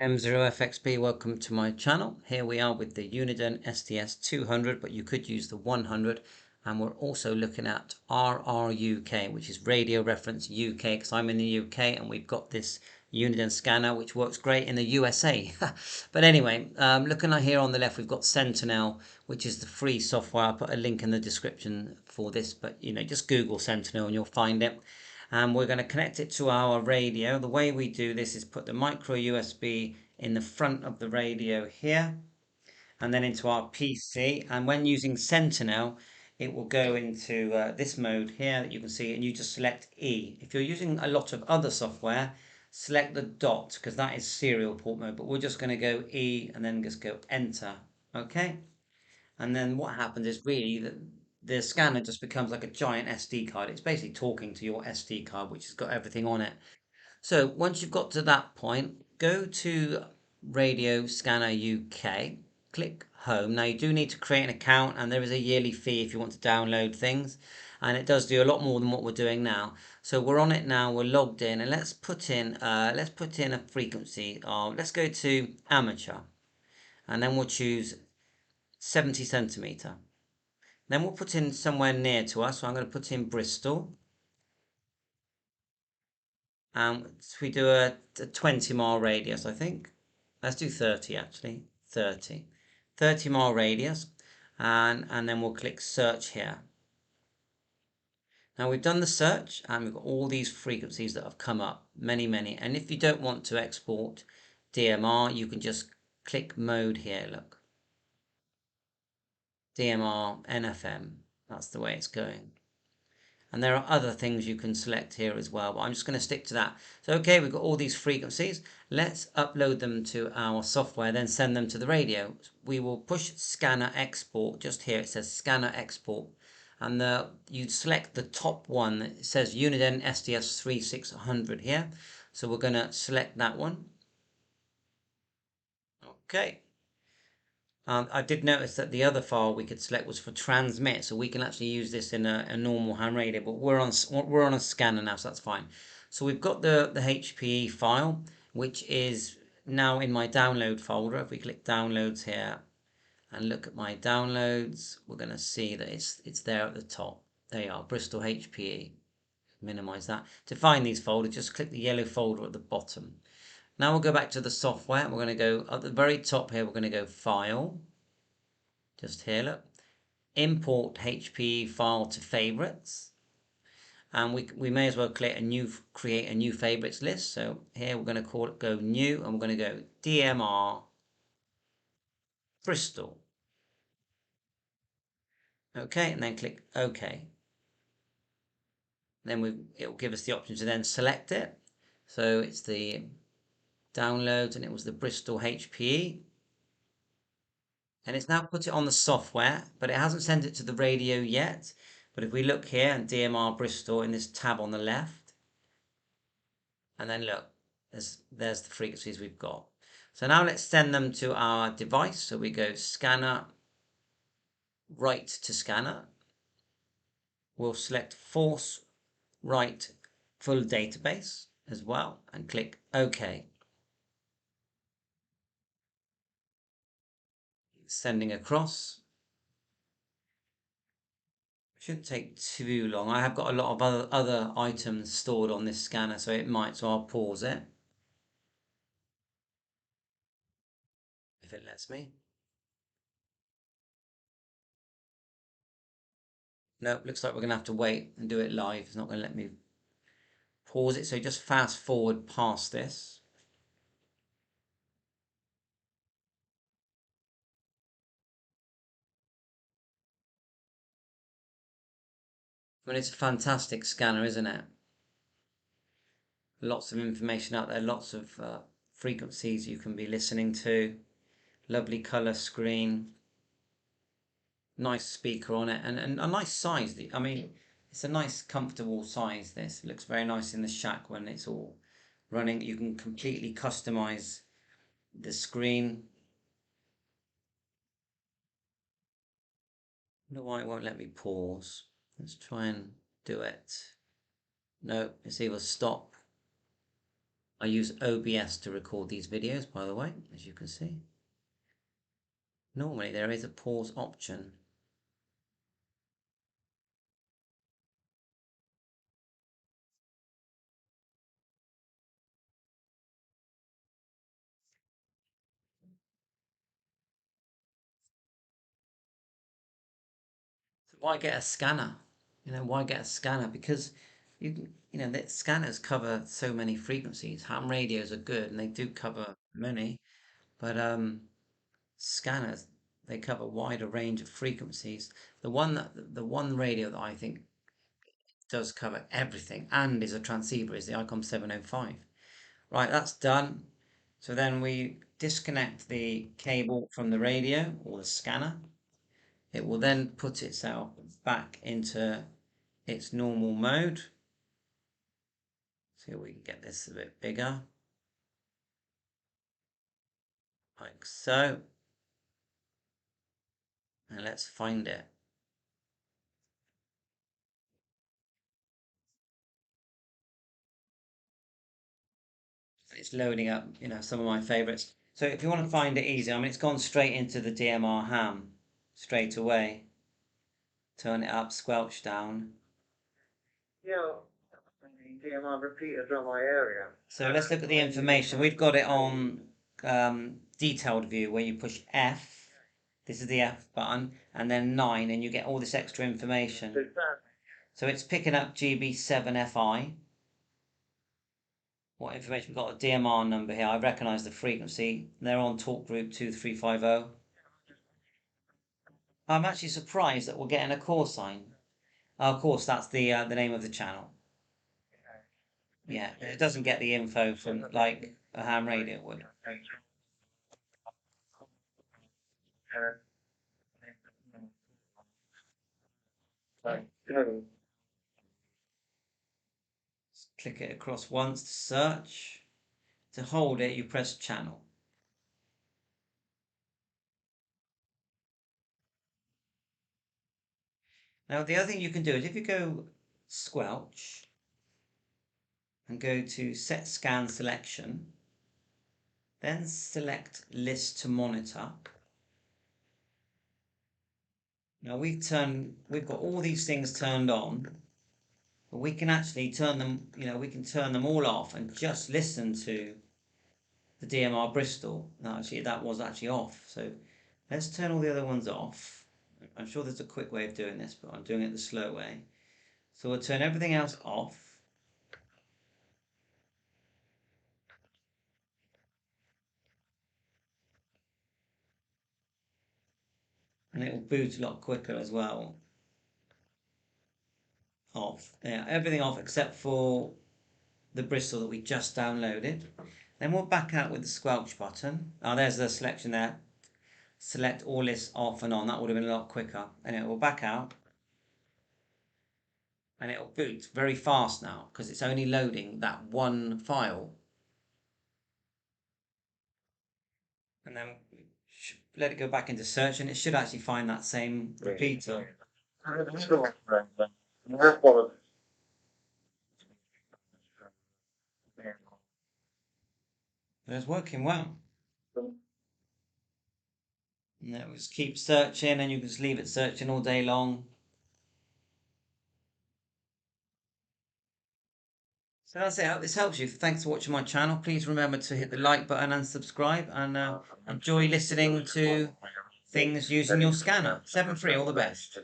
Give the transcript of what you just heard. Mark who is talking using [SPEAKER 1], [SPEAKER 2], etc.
[SPEAKER 1] M0FXB, welcome to my channel. Here we are with the UNIDEN SDS100, but you could use the 100. And we're also looking at RRUK, which is Radio Reference UK, because I'm in the UK and we've got this UNIDEN scanner, which works great in the USA. But anyway, looking at here on the left, we've got Sentinel, which is the free software. I'll put a link in the description for this, but just Google Sentinel and you'll find it. And we're going to connect it to our radio. The way we do this is put the micro USB in the front of the radio here and then into our PC. And when using Sentinel, it will go into this mode here that you can see, and you just select E. If you're using a lot of other software, select the dot because that is serial port mode, but we're just going to go E and then just go enter. Okay. And then what happens is really that the scanner just becomes like a giant SD card. It's basically talking to your SD card, which has got everything on it. So once you've got to that point, go to Radio Scanner UK, click Home. Now you do need to create an account, and there is a yearly fee if you want to download things, and it does do a lot more than what we're doing now. So we're on it now. We're logged in, and let's put in a frequency. Let's go to amateur, and then we'll choose 70 centimeter. Then we'll put in somewhere near to us. So I'm going to put in Bristol. So we do a 20-mile radius, I think. Let's do 30 actually. 30. 30-mile radius. And then we'll click search here. Now we've done the search and we've got all these frequencies that have come up. Many, many. And if you don't want to export DMR, you can just click mode here. Look. DMR, NFM. That's the way it's going. And there are other things you can select here as well, but I'm just going to stick to that. So okay, we've got all these frequencies. Let's upload them to our software, then send them to the radio. We will push scanner export. Just here it says scanner export, and you select the top one that says UNIDEN SDS100 here. So we're going to select that one. Okay. I did notice that the other file we could select was for transmit, so we can actually use this in a normal ham radio, but we're on a scanner now, so that's fine. So we've got the HPE file, which is now in my download folder. If we click downloads here and look at my downloads, we're going to see that it's there at the top. There you are, Bristol HPE. Minimize that. To find these folders, just click the yellow folder at the bottom. Now we'll go back to the software. We're going to go at the very top here. We're going to go File. Just here, look. Import HPE file to favorites. And we may as well create a new favorites list. So here we're going to go new, and we're going to go DMR Bristol. Okay, and then click OK. Then it will give us the option to then select it. So it's the downloads, and it was the Bristol HPE. And it's now put it on the software, but it hasn't sent it to the radio yet. But if we look here and DMR Bristol in this tab on the left, and then look, there's the frequencies we've got. So now let's send them to our device. So we go scanner, write to scanner. We'll select force write full database as well and click OK. Sending across. Shouldn't take too long. I have got a lot of other items stored on this scanner, so it might, so I'll pause it if it lets me. Nope, looks like we're going to have to wait and do it live. It's not going to let me pause it, so just fast forward past this. I mean, it's a fantastic scanner, isn't it? Lots of information out there, lots of frequencies you can be listening to. Lovely colour screen. Nice speaker on it, and a nice size. I mean, it's a nice, comfortable size, this. It looks very nice in the shack when it's all running. You can completely customize the screen. I don't know why it won't let me pause. Let's try and do it. No, it's either stop I use OBS to record these videos, by the way, as you can see. Normally there is a pause option. So why get a scanner? Why get a scanner? Because the scanners cover so many frequencies. Ham radios are good and they do cover many, but scanners, they cover a wider range of frequencies. The one radio that I think does cover everything and is a transceiver is the ICOM 705. Right, that's done. So then we disconnect the cable from the radio or the scanner. It will then put itself back into its normal mode. See if we can get this a bit bigger. Like so. And let's find it. It's loading up, some of my favorites. So if you want to find it easy, it's gone straight into the DMR ham straight away. Turn it up, squelch down.
[SPEAKER 2] Yeah, DMR repeaters on my area.
[SPEAKER 1] So let's look at the information. We've got it on detailed view where you push F. This is the F button, and then 9, and you get all this extra information. So it's picking up GB7FI. What information? We've got a DMR number here. I recognise the frequency. They're on talk group 2350. I'm actually surprised that we're getting a call sign. Oh, of course, that's the name of the channel. Yeah, it doesn't get the info from like a ham radio would. Click it across once to search. To hold it, you press channel. Now the other thing you can do is if you go squelch and go to set scan selection, then select list to monitor. Now we've got all these things turned on, but we can actually turn them, we can turn them all off and just listen to the DMR Bristol. No, actually that was actually off. So let's turn all the other ones off. I'm sure there's a quick way of doing this, but I'm doing it the slow way. So we'll turn everything else off. And it will boot a lot quicker as well. Off. Yeah, everything off except for the Bristol that we just downloaded. Then we'll back out with the squelch button. Oh, there's the selection there. Select all lists off and on. That would have been a lot quicker. And it will back out. And it will boot very fast now because it's only loading that one file. And then let it go back into search and it should actually find that same repeater. It's working well. And then just keep searching and you can just leave it searching all day long. So that's it. I hope this helps you. Thanks for watching my channel. Please remember to hit the like button and subscribe and enjoy listening to things using your scanner. 7.3, all the best.